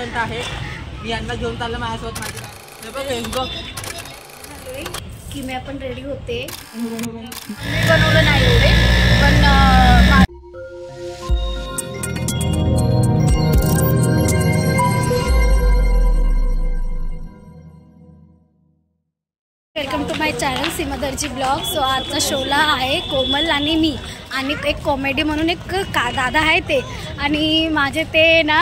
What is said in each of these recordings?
Assistant आहे, मी यांना घेऊन चाललं माझ्यासोबत. की मी आपण रेडी होते, बनवलं नाही एवढे पण welcome to my channel Seema Darji blog. So आजचा शोला आहे कोमल आणि मी आणि एक कॉमेडी म्हणून एक दादा आहे ते, आणि माझे ते ना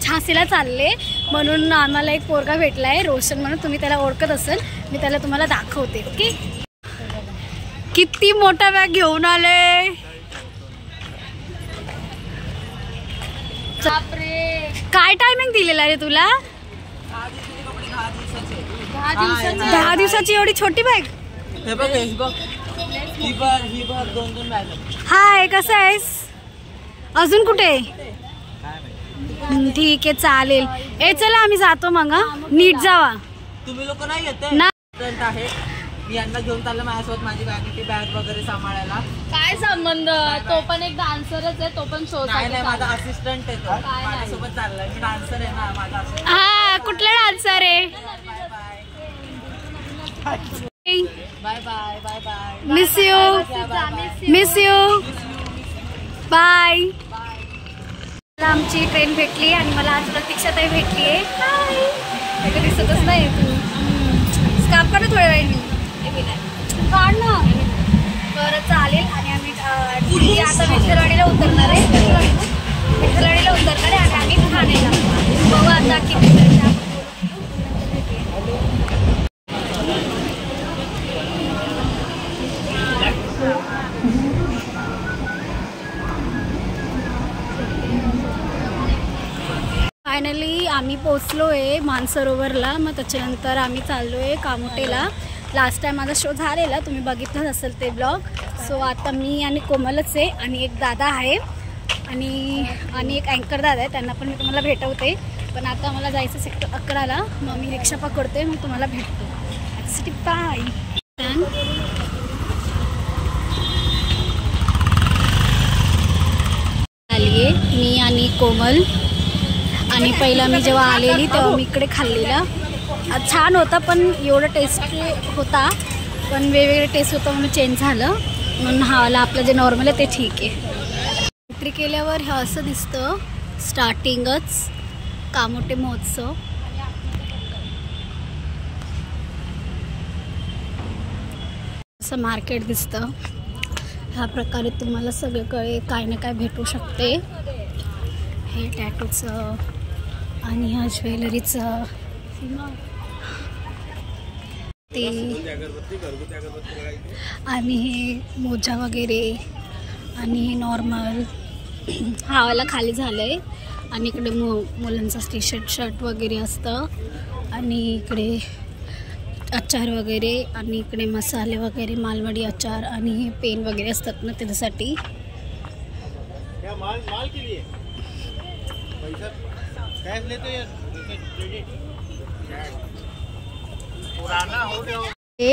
झाशीला चालले म्हणून आम्हाला एक पोरगा भेटला आहे रोशन म्हणून. तुम्ही त्याला ओळखत असेल, मी त्याला तुम्हाला दाखवते. ओके, किती मोठा बॅग घेऊन आले. बापरे, काय टायमिंग दिलेला रे तुला? 10 दिवसाची एवढी छोटी बॅग. हाय, कसं आहेस? अजून कुठे? ठीक आहे, चालेल. ए चला आम्ही जातो मग. नीट जावा. तुम्ही लोक नाही येत आहे, मी यांना घेऊन चाललं माझ्यासोबत. माझी बॅग वगैरे सांभाळायला. काय संबंध? तो पण एक डान्सरच आहे, तो पण शो. नाही, माझा असिस्टंट आहे तो, माझ्यासोबत चाललाय. मी डान्सर आहे ना, माझा. हा, कुठला डान्सर आहे? Bye bye bye bye. Miss you bye. आमची ट्रेन भेटली आणि मला आज प्रतीक्षाताई भेटली आहे. हाय, दिसतच नाही तू. स्कार्फ काढ थोड्या वेळाने. काढ ना. बरं, चालेल. आणि आम्ही आता विठ्ठलवाडीला उतरणार आहे. विठ्ठलवाडीला उतरणार आहे आणि आम्ही ठाण्याला. बघू आता किती वेळ. फायनली आम्ही पोचलो आहे मानसरोवरला. मग त्याच्यानंतर आम्ही चाललो आहे कामोटेला. लास्ट टाईम माझा शो झालेला, तुम्ही बघितलंच असेल ते ब्लॉग. सो आता मी आणि कोमलच आहे आणि एक दादा आहे आणि एक अँकर दादा आहे, त्यांना पण मी तुम्हाला भेटवते. पण आता मला जायचं सेक्टर 11ला. मग मी रिक्षा पकडते, मग तुम्हाला भेटतो. बाय. आली आहे मी आणि कोमल. आणि पहिला मी जेव्हा आलेली तेव्हा मी इकडे खाल्लेला. छान होता, पण एवढं टेस्टी होता, पण वेगवेगळे टेस्ट होतं म्हणून चेंज झालं. म्हणून हवाला आपलं जे नॉर्मल आहे ते ठीक आहे. एंट्री केल्यावर हे असं दिसतं. स्टार्टिंगच कामोटे महोत्सव. असं मार्केट दिसतं. ह्या प्रकारे तुम्हाला सगळीकडे काय ना काय भेटू शकते. हे टॅटूचं आणि ह्या ज्वेलरीचं ते, आणि हे मोजा वगैरे, आणि हे नॉर्मल. हावाला खाली झालं आहे. आणि इकडे मुलांचा टी शर्ट वगैरे असतं. आणि इकडे अचार वगैरे, आणि इकडे मसाले वगैरे, मालवडी अचार, आणि हे पेन वगैरे असतात ना त्याच्यासाठी.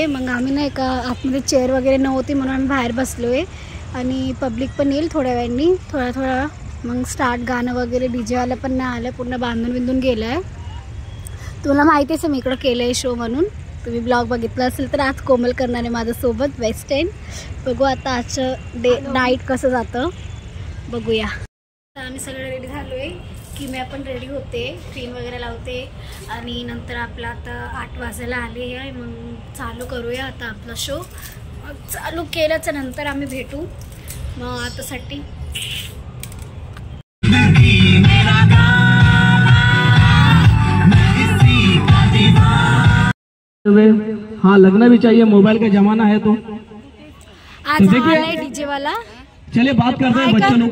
मग आम्ही ना एका आतमध्ये चेअर वगैरे नव्हती म्हणून आम्ही बाहेर बसलोय. आणि पब्लिक पण येईल थोड्या वेळांनी, थोडा. मग स्टार्ट गाणं वगैरे DJ वाला पण नाही आलं, पूर्ण बांधून गेलं आहे. तुम्हाला माहितीच आहे मी इकडं केलं आहे शो म्हणून. तुम्ही ब्लॉग बघितला असेल तर आज कोमल करणार आहे माझ्यासोबत वेस्ट एंड. बघू आता आजचं नाईट कसं जातं, बघूया. आम्ही सगळे रेडी झालो आहे की मी आपण रेडी होते, क्रीम वगैरे लावते, आणि नंतर आपलं आता 8 वाजायला आले आहे. मग चालू करूया आता आपला शो. मग चालू केल्याच्या नंतर आम्ही भेटू. मग आतासाठी हाँ, लगना भी चाहिए, मोबाइल का जमाना है. तो आज आलाय DJ वाला. चलिए बात करते हैं बच्चों लोग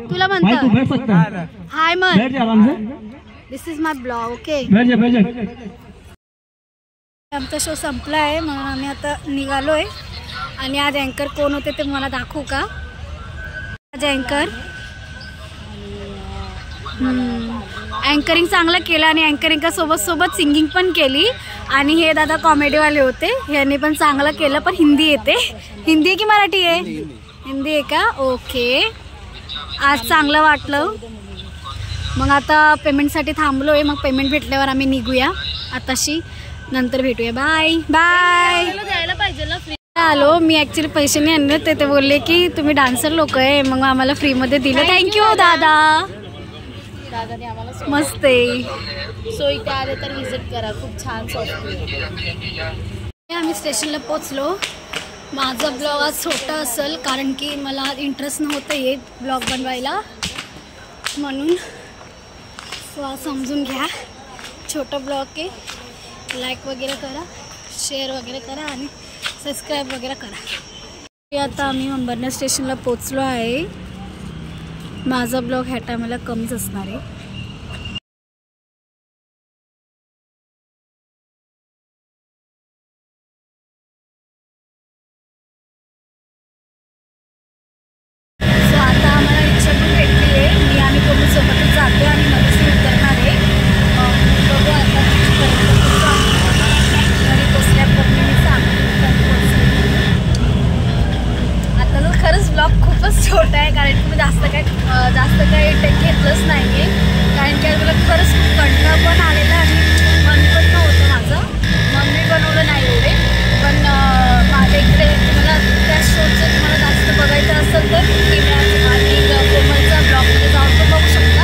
तुला भाई, तू बैठ सकता है. हाय मन, बैठ जा आराम से. दिस इज माय ब्लॉग. ओके, बैठ जा. आमचा शो संपला आहे म्हणून आम्ही आता निघालोय. आणि आज अँकर कोण होते ते मला दाखवू का? आज अँकरिंग चांगलं केलं आणि अँकरिंग सोबत सिंगिंग पण केली. आणि हे दादा कॉमेडीवाले होते, ह्यांनी पण चांगलं केलं. पण हिंदी येते. हिंदी आहे की मराठी आहे? हिंदी आहे का? ओके. आज चांगलं वाटलं. मग आता पेमेंटसाठी थांबलो आहे. मग पेमेंट भेटल्यावर आम्ही निघूया आताशी. नंतर भेटूया. Bye bye. द्यायला पाहिजे ना फ्री. आलो मी ॲक्च्युली पैसे नाही आणले. ते बोलले की तुम्ही डान्सर लोक आहे, मग आम्हाला फ्रीमध्ये दिलं. थँक्यू दादा. दादाने आम्हाला मस्त आहे. सो इथे आले तर व्हिजिट करा, खूप छान सॉफ्ट. आम्ही स्टेशनला पोचलो. माझा ब्लॉग आज छोटा असेल कारण की मला इंटरेस्ट नव्हतं येत ब्लॉग बनवायला, म्हणून समजून घ्या. छोटा ब्लॉग आहे. लाईक वगैरे करा, शेअर वगैरे करा आणि सबस्क्राईब वगैरे करा. आता आम्ही अंबरनाथ स्टेशनला पोचलो आहे. माझा ब्लॉग ह्या टायमाला कमीच असणार आहे. सो आता आम्हाला रिक्षा पण भेटली आहे. मी आणि कोणी सोबतच जातो आणि मध्येच उतरणार आहे. बघू आता घरी पोचल्यापर्यंत मी आता तर खरंच ब्लॉग खूपच छोटा आहे कारण की मी जास्त काही टेक घेतलंच नाही आहे. कारण की मला खरंच खूप कंटाळा पण आलेला आणि मन पण नव्हतं माझं, मग मी बनवलं नाही एवढे. पण माझ्या इकडे तुम्हाला त्या शोचं तुम्हाला जास्त बघायचं असेल तर आणि कोमलचा ब्लॉगमध्ये जाऊन तो बघू शकता.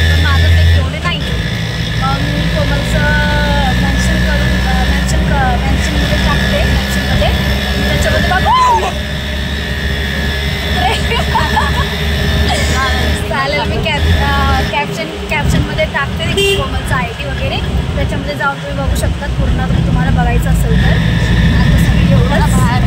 पण माझं ते एवढे नाही. मग मी कोमलचं मेन्शनमध्ये टाकते. मेन्शनमध्ये त्याच्यामध्ये बघू चालेल. मी कॅप्शनमध्ये टाकते कोमलचं ID वगैरे. त्याच्यामध्ये जाऊन तुम्ही बघू शकता पूर्ण तुम्हाला बघायचं असेल तर. आता सगळी एवढं बाहेर